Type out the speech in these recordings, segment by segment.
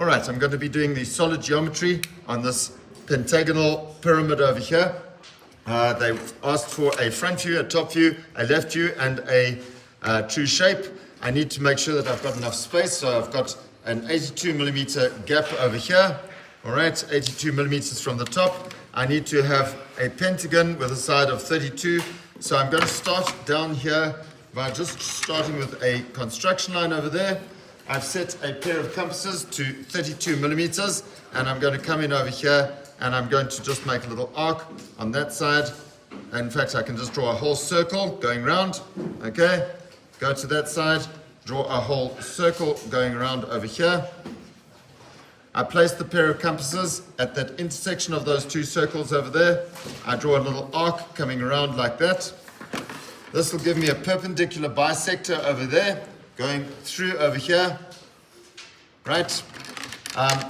All right, I'm going to be doing the solid geometry on this pentagonal pyramid over here. They've asked for a front view, a top view, a left view, and a true shape. I need to make sure that I've got enough space, so I've got an 82 millimeter gap over here. All right, 82 millimeters from the top. I need to have a pentagon with a side of 32. So I'm going to start down here by just starting with a construction line over there. I've set a pair of compasses to 32 millimeters, and I'm going to come in over here and I'm going to just make a little arc on that side. In fact, I can just draw a whole circle going round. Okay, go to that side, draw a whole circle going around over here. I place the pair of compasses at that intersection of those two circles over there. I draw a little arc coming around like that. This will give me a perpendicular bisector over there, going through over here. Right?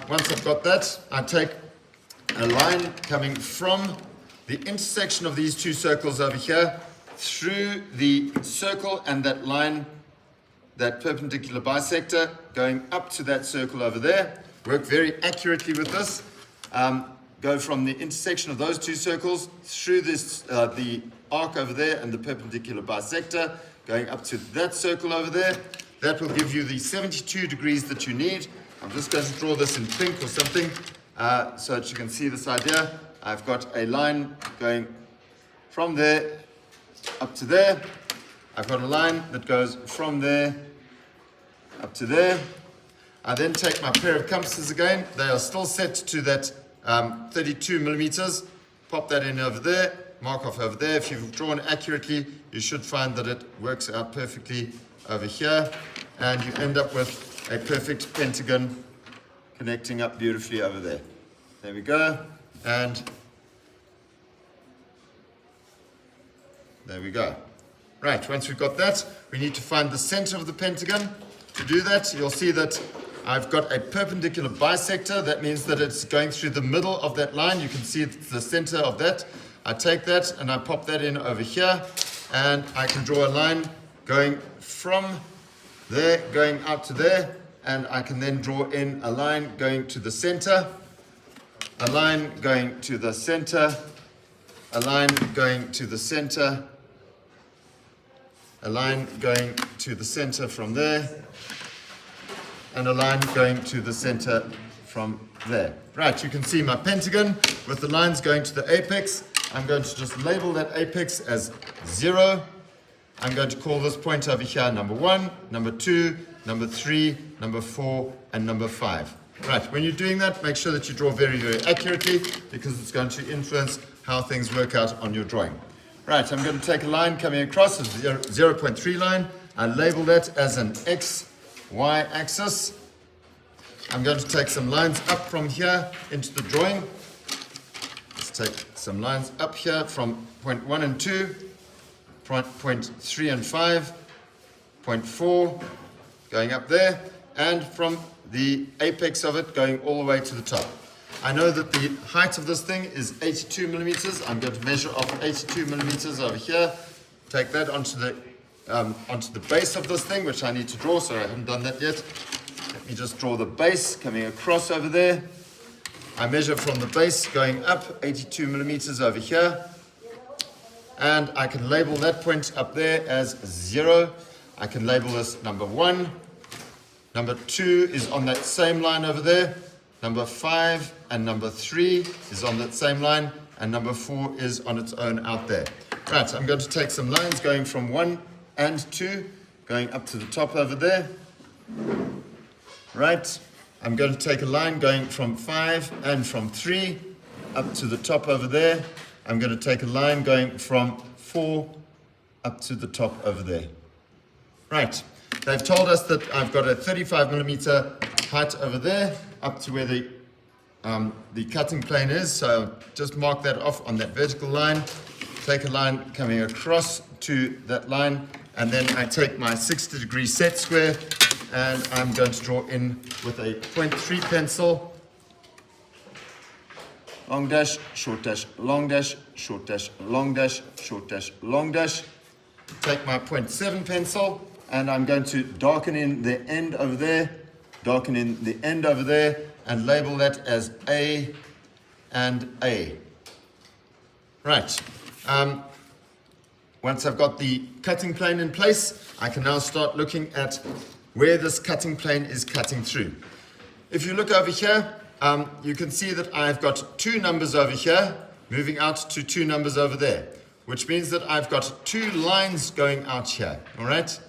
Once I've got that, I take a line coming from the intersection of these two circles over here, through the circle and that line, that perpendicular bisector, going up to that circle over there. Work very accurately with this. Go from the intersection of those two circles through this, the arc over there and the perpendicular bisector, going up to that circle over there. That will give you the 72 degrees that you need. I'm just going to draw this in pink or something so that you can see this idea. I've got a line going from there up to there. I've got a line that goes from there up to there. I then take my pair of compasses again. They are still set to that 32 millimeters. Pop that in over there, mark off over there. If you've drawn accurately, you should find that it works out perfectly over here. And you end up with a perfect pentagon connecting up beautifully over there. There we go. And there we go. Right, once we've got that, we need to find the center of the pentagon. To do that, you'll see that I've got a perpendicular bisector. That means that it's going through the middle of that line. You can see it's the center of that. I take that and I pop that in over here, and I can draw a line going from there, going out to there, and I can then draw in a line going to the center, a line going to the center, a line going to the center, a line going to the center from there, and a line going to the center from there. Right, you can see my pentagon with the lines going to the apex. I'm going to just label that apex as 0. I'm going to call this point over here number 1, number 2, number 3, number 4, and number 5. Right, when you're doing that, make sure that you draw very, very accurately, because it's going to influence how things work out on your drawing. Right, I'm going to take a line coming across, a 0.3 line. I label that as an X, Y axis. I'm going to take some lines up from here into the drawing. Let's take some lines up here from point 1 and 2, point 3 and 5, point 4, going up there, and from the apex of it going all the way to the top. I know that the height of this thing is 82 millimeters. I'm going to measure off 82 millimeters over here. Take that onto the base of this thing, which I need to draw, so I haven't done that yet. Let me just draw the base coming across over there. I measure from the base going up 82 millimeters over here. And I can label that point up there as 0. I can label this number 1. Number 2 is on that same line over there. Number 5 and number 3 is on that same line. And number 4 is on its own out there. Right, I'm going to take some lines going from 1 and 2, going up to the top over there. Right, I'm going to take a line going from 5 and from 3 up to the top over there. I'm going to take a line going from 4 up to the top over there. Right, they've told us that I've got a 35 millimeter height over there, up to where the cutting plane is. So just mark that off on that vertical line. Take a line coming across to that line, and then I take my 60-degree set square, and I'm going to draw in with a 0.3 pencil. Long dash, short dash, long dash, short dash, long dash, short dash, long dash. Take my 0.7 pencil, and I'm going to darken in the end over there darken in the end over there, and label that as A and A. Right. Once I've got the cutting plane in place, I can now start looking at where this cutting plane is cutting through. If you look over here, you can see that I've got 2 numbers over here moving out to 2 numbers over there, which means that I've got 2 lines going out here, all right?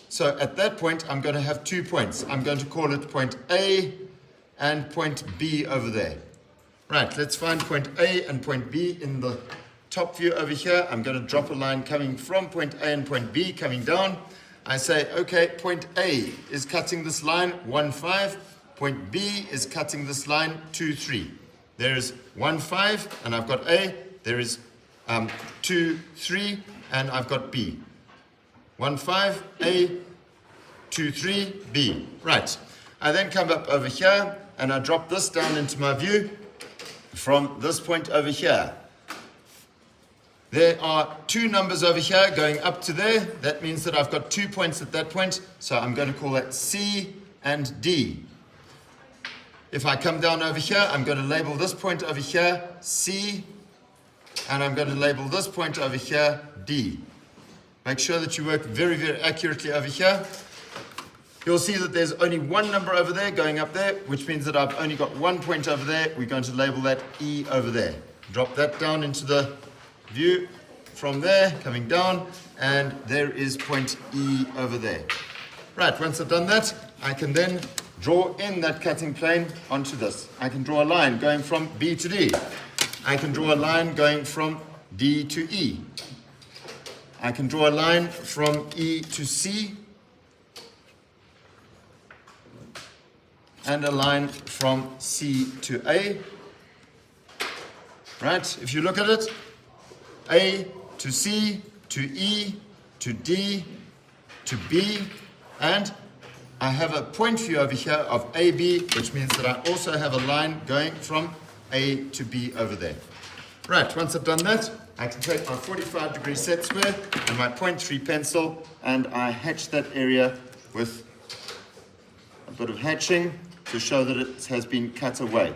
So at that point, I'm going to have 2 points. I'm going to call it point A and point B over there. Right, let's find point A and point B in the top view over here. I'm going to drop a line coming from point A and point B coming down. I say, okay, point A is cutting this line 1, 5. Point B is cutting this line 2, 3. There is 1, 5, and I've got A. There is 2, 3, and I've got B. 1, 5, A, 2, 3, B. Right. I then come up over here, and I drop this down into my view from this point over here. There are 2 numbers over here going up to there. That means that I've got 2 points at that point, so I'm going to call that C and D. If I come down over here, I'm going to label this point over here C, and I'm going to label this point over here D. Make sure that you work very, very accurately over here. You'll see that there's only 1 number over there going up there, which means that I've only got 1 point over there. We're going to label that E over there. Drop that down into the view from there, coming down, and there is point E over there. Right, once I've done that, I can then draw in that cutting plane onto this. I can draw a line going from B to D. I can draw a line going from D to E. I can draw a line from E to C, and a line from C to A. Right, if you look at it, A to C to E to D to B, and I have a point view over here of AB, which means that I also have a line going from A to B over there. Right, once I've done that, I can take my 45-degree set square and my 0.3 pencil, and I hatch that area with a bit of hatching to show that it has been cut away.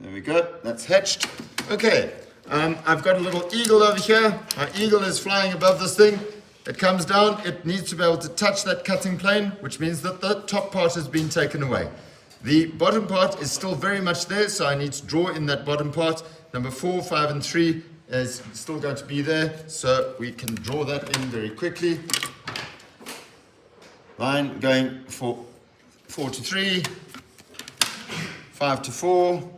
There we go, that's hatched. Okay, I've got a little eagle over here. My eagle is flying above this thing. It comes down, it needs to be able to touch that cutting plane, which means that the top part has been taken away. The bottom part is still very much there, so I need to draw in that bottom part. Number 4, 5, and 3 is still going to be there, so we can draw that in very quickly. Line going for 4 to 3, 5 to 4,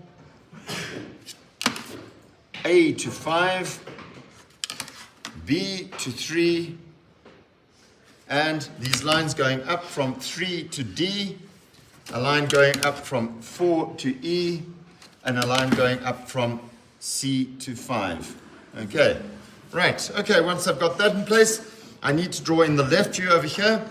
A to 5, B to 3, and these lines going up from 3 to D, a line going up from 4 to E, and a line going up from C to 5. Okay, right, okay, once I've got that in place, I need to draw in the left view over here.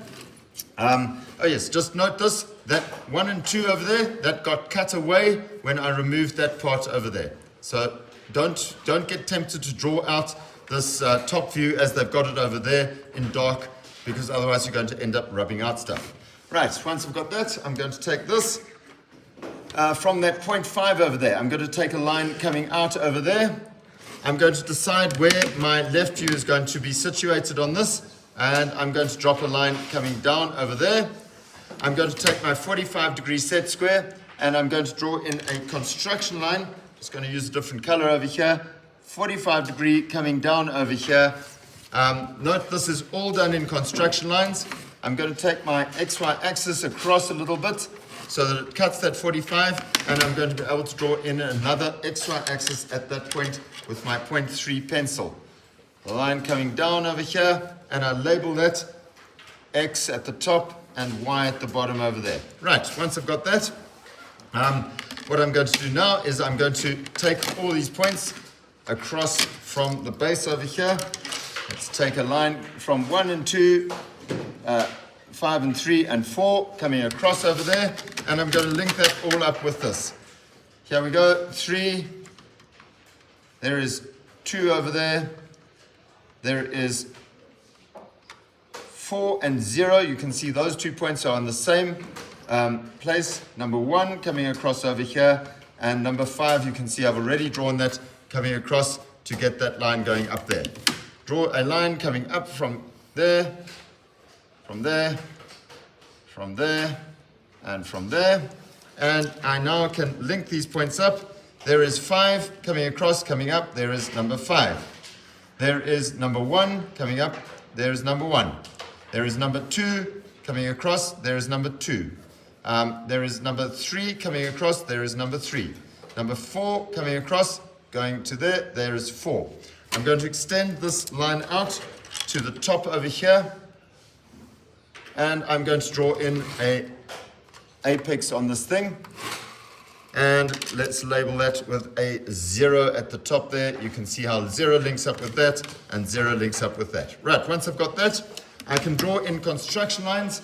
Oh yes, just note this, that 1 and 2 over there, that got cut away when I removed that part over there. So don't get tempted to draw out this top view as they've got it over there in dark, because otherwise you're going to end up rubbing out stuff. Right, once I've got that, I'm going to take this from that 0.5 over there. I'm going to take a line coming out over there. I'm going to decide where my left view is going to be situated on this, and I'm going to drop a line coming down over there. I'm going to take my 45-degree set square, and I'm going to draw in a construction line. Just going to use a different color over here. 45-degree coming down over here. Note this is all done in construction lines. I'm going to take my XY axis across a little bit so that it cuts that 45, and I'm going to be able to draw in another XY axis at that point with my 0.3 pencil. The line coming down over here, and I label that X at the top and Y at the bottom over there. Right, once I've got that, what I'm going to do now is I'm going to take all these points across from the base over here. Let's take a line from 1 and 2, 5 and 3 and 4 coming across over there, and I'm going to link that all up with this. Here we go, 3, There is 2 over there. There is 4 and 0. You can see those 2 points are on the same place. Number 1 coming across over here, and number 5, you can see I've already drawn that coming across to get that line going up there. Draw a line coming up from there, from there, from there, and from there. And I now can link these points up. There is 5 coming across, coming up. There is number 5. There is number 1 coming up. There is number 1. There is number 2 coming across. There is number 2. There is number 3 coming across. There is number 3. Number 4 coming across, going to there. There is 4. I'm going to extend this line out to the top over here. And I'm going to draw in a apex on this thing. And let's label that with a 0 at the top there. You can see how 0 links up with that and 0 links up with that. Right, once I've got that, I can draw in construction lines.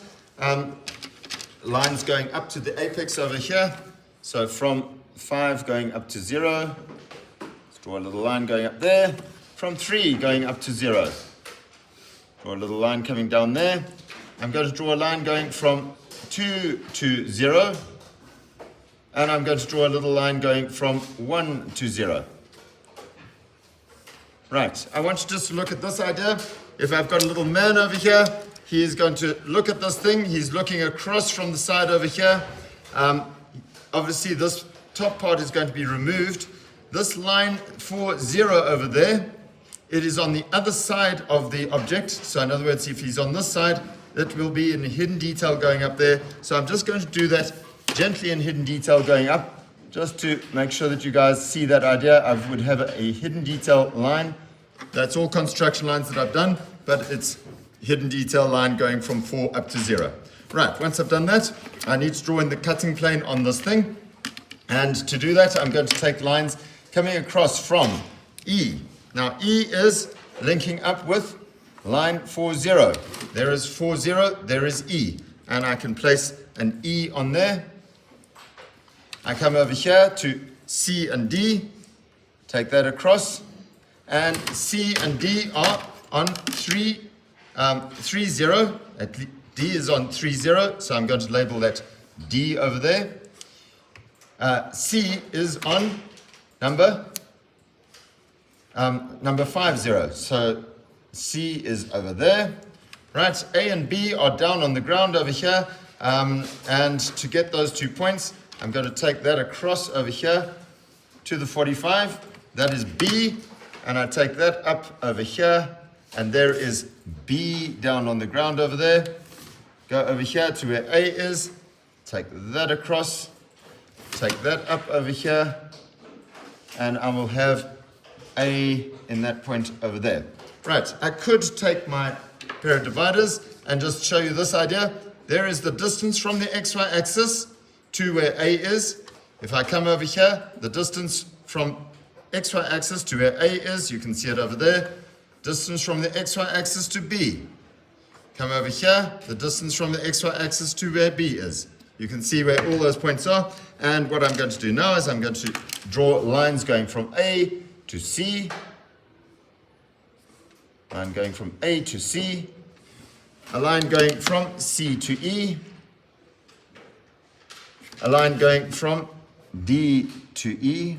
Lines going up to the apex over here. So from 5 going up to 0. Let's draw a little line going up there. From 3 going up to 0. Draw a little line coming down there. I'm going to draw a line going from 2 to 0. And I'm going to draw a little line going from 1 to 0. Right, I want you just to look at this idea. If I've got a little man over here, he is going to look at this thing. He's looking across from the side over here. Obviously, this top part is going to be removed. This line for 0 over there, it is on the other side of the object. So in other words, if he's on this side, it will be in hidden detail going up there. So I'm just going to do that gently in hidden detail going up, just to make sure that you guys see that idea. I would have a hidden detail line. That's all construction lines that I've done, but it's hidden detail line going from 4 up to 0. Right, once I've done that, I need to draw in the cutting plane on this thing. And to do that, I'm going to take lines coming across from E. Now, E is linking up with line 40. There is 40, there is E. And I can place an E on there. I come over here to C and D, take that across, and C and D are on 3, 0. D is on 30, so I'm going to label that D over there. C is on number 50, so C is over there. Right, A and B are down on the ground over here, and to get those 2 points, I'm going to take that across over here to the 45. That is B, and I take that up over here, and there is B down on the ground over there. Go over here to where A is, take that across, take that up over here, and I will have A in that point over there. Right, I could take my pair of dividers and just show you this idea. There is the distance from the XY axis to where A is. If I come over here, the distance from XY axis to where A is, you can see it over there. Distance from the XY axis to B. Come over here, the distance from the XY axis to where B is. You can see where all those points are. And what I'm going to do now is I'm going to draw lines going from A to C. Line going from A to C. A line going from C to E. A line going from D to E.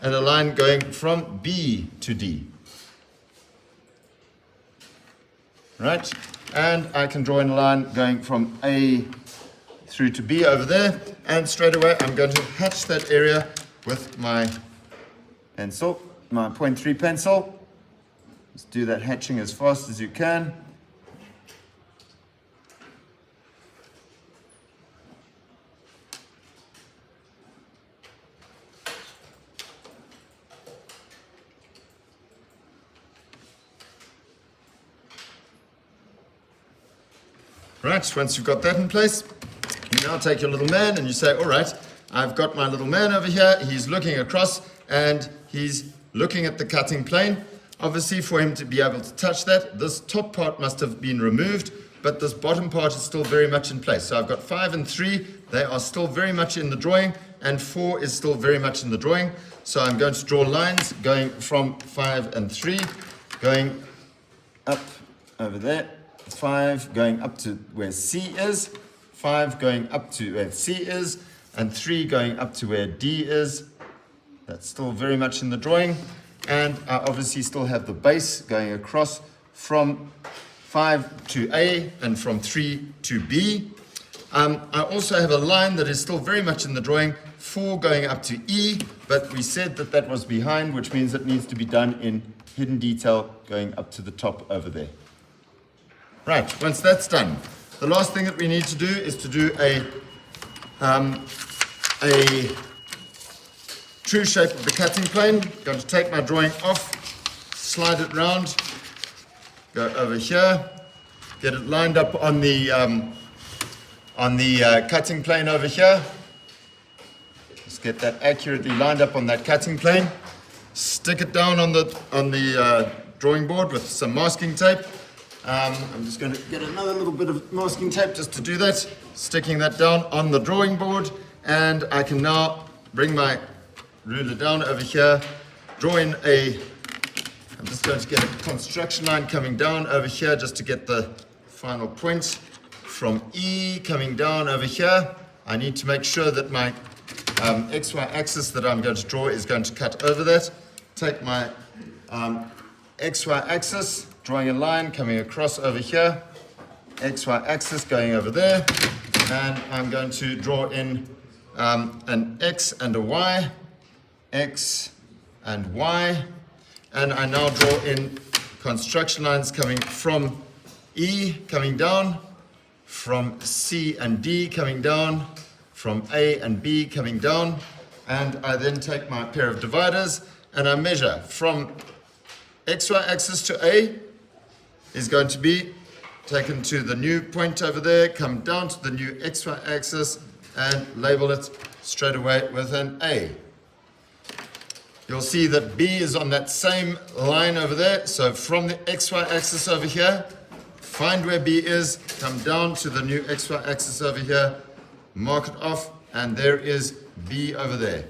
And a line going from B to D. Right? And I can draw in a line going from A through to B over there. And straight away, I'm going to hatch that area with my pencil, my 0.3 pencil. Just do that hatching as fast as you can. Right, once you've got that in place, you now take your little man and you say, all right, I've got my little man over here. He's looking across and he's looking at the cutting plane. Obviously, for him to be able to touch that, this top part must have been removed, but this bottom part is still very much in place. So I've got 5 and 3. They are still very much in the drawing, and 4 is still very much in the drawing. So I'm going to draw lines going from 5 and 3, going up over there, 5 going up to where C is, 5 going up to where C is, and 3 going up to where D is. That's still very much in the drawing. And I obviously still have the base going across from 5 to A and from 3 to B. I also have a line that is still very much in the drawing, 4 going up to E, but we said that that was behind, which means it needs to be done in hidden detail going up to the top over there. Right, once that's done, the last thing that we need to do is to do a true shape of the cutting plane. Going to take my drawing off, slide it round, go over here, get it lined up on the cutting plane over here. Just get that accurately lined up on that cutting plane. Stick it down on the drawing board with some masking tape. I'm just going to get another little bit of masking tape just to do that. Sticking that down on the drawing board, and I can now bring my ruler down over here, draw in I'm just going to get a construction line coming down over here just to get the final point from E coming down over here. I need to make sure that my XY axis that I'm going to draw is going to cut over that. Take my XY axis, drawing a line coming across over here, XY axis going over there, and I'm going to draw in an X and a Y, X and Y, and I now draw in construction lines coming from E coming down, from C and D coming down, from A and B coming down, and I then take my pair of dividers and I measure from XY axis to A is going to be taken to the new point over there, come down to the new XY axis and label it straight away with an A. You'll see that B is on that same line over there. So from the XY axis over here, find where B is, come down to the new XY axis over here, mark it off, and there is B over there.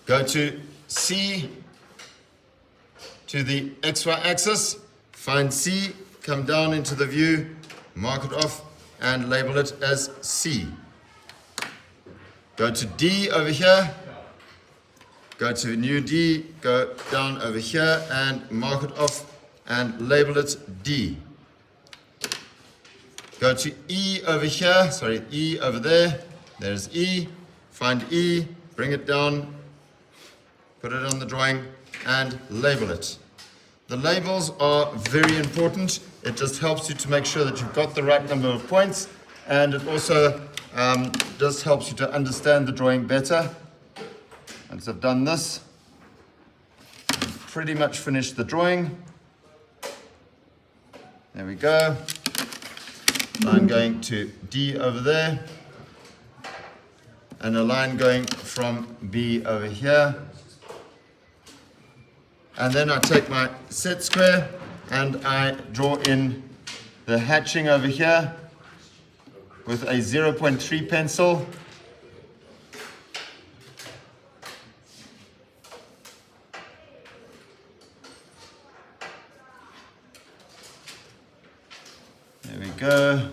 Go to C, to the XY axis, find C, come down into the view, mark it off, and label it as C. Go to D over here, go to new D, go down over here and mark it off and label it D. Go to E over here, E over there, there's E, find E, bring it down, put it on the drawing and label it. The labels are very important. It just helps you to make sure that you've got the right number of points, and it also just helps you to understand the drawing better. Once I've done this, I've pretty much finished the drawing. There we go. Line going to D over there, and a line going from B over here. And then I take my set square and I draw in the hatching over here with a 0.3 pencil. There we go.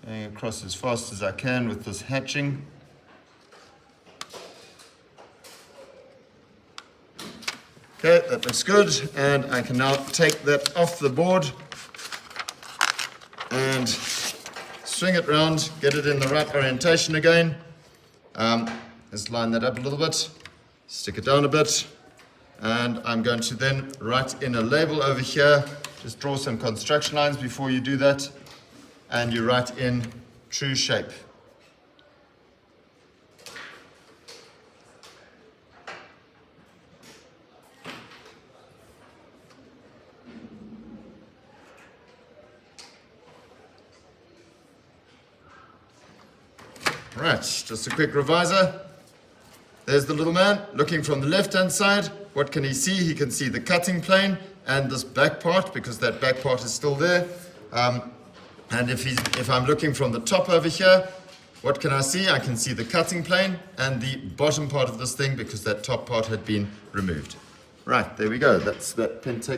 Going across as fast as I can with this hatching. Okay, that looks good, and I can now take that off the board and swing it round, get it in the right orientation again. Let's line that up a little bit, stick it down a bit, and I'm going to then write in a label over here. Just draw some construction lines before you do that, and you write in true shape. Right, just a quick reviser. There's the little man looking from the left-hand side. What can he see? He can see the cutting plane and this back part, because that back part is still there. And if I'm looking from the top over here, What can I see? I can see the cutting plane and the bottom part of this thing because that top part had been removed. Right, there we go. That's that pentagon.